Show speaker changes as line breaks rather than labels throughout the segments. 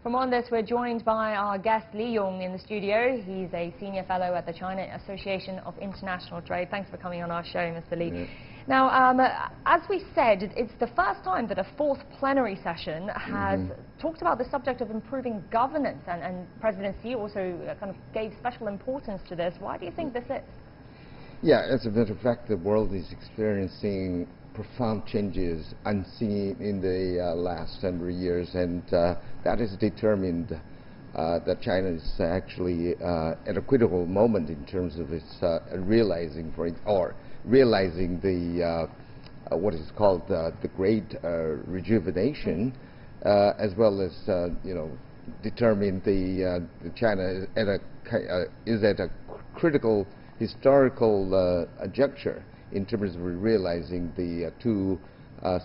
From on this, we're joined by our guest Yong in the studio. He's a senior fellow at the China Association of International Trade. Thanks for coming on our show, Mr. Li.
Yeah.
Now, as we said, it's the first time that a fourth plenary session has talked about the subject of improving governance, and President Xi also kind of gave special importance to this. Why do you think this is?
Yeah, as a matter of fact, the world is experiencing profound changes unseen in the last 100 years, and that has determined that China is actually at a critical moment in terms of its realizing the what is called the Great Rejuvenation, as well as determine the China is at a critical historical juncture in terms of realizing the two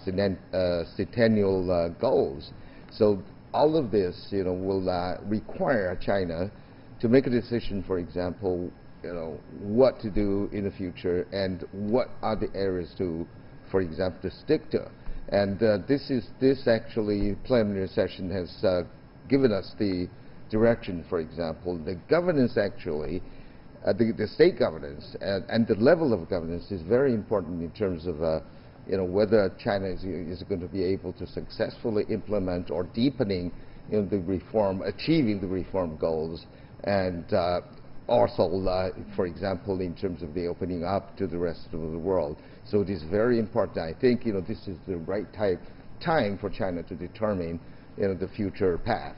centennial goals. So all of this, will require China to make a decision, for example, what to do in the future and what are the areas to, for example, to stick to. And this actually plenary session has given us the direction. For example, the governance actually. The state governance and the level of governance is very important in terms of whether China is going to be able to successfully implement or deepening the reform, achieving the reform goals, and also, for example, in terms of the opening up to the rest of the world. So it is very important. I think this is the right time for China to determine the future path.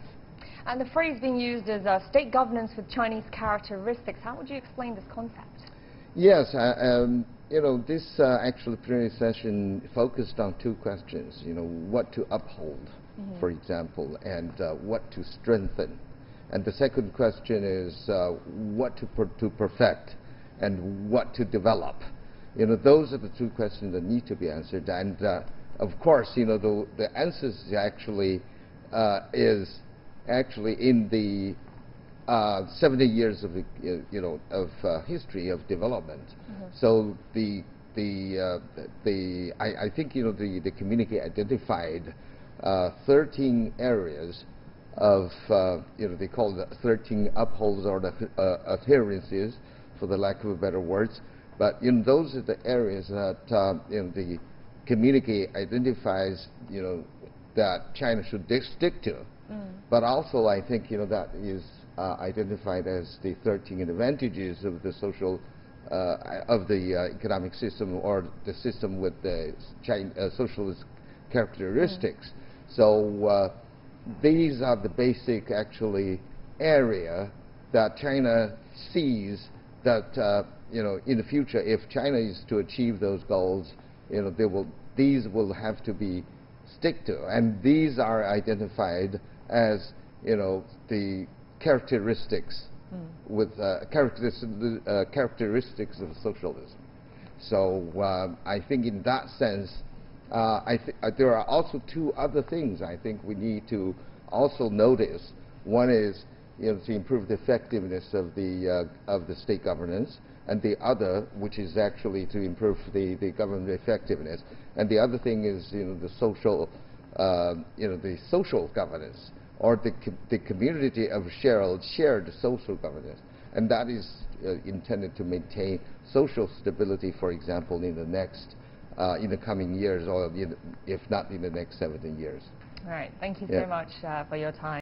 And the phrase being used is state governance with Chinese characteristics. How would you explain this concept?
Yes, this actual plenary session focused on two questions. What to uphold, for example, and what to strengthen. And the second question is what to perfect and what to develop. Those are the two questions that need to be answered. And of course, the answers actually actually in the 70 years of history of development. So I think the communique identified 13 areas of they call it 13 upholds or adherences, for the lack of better words. But those are the areas that the communique identifies that China should stick to. But also, I think that is identified as the 13 advantages of the social, of the economic system, or the system with the socialist characteristics. So these are the basic, actually, area that China sees that in the future, if China is to achieve those goals, these will have to be stick to, and these are identified as the characteristics with characteristics of socialism. So I think in that sense, there are also two other things I think we need to also notice. One is to improve the effectiveness of the state governance, and the other, which is actually to improve the government effectiveness, and the other thing is the social the social governance, or the community of shared social governance, and that is intended to maintain social stability, for example, in the coming years, or if not in the next 17 years.
All right. Thank you so much for your time.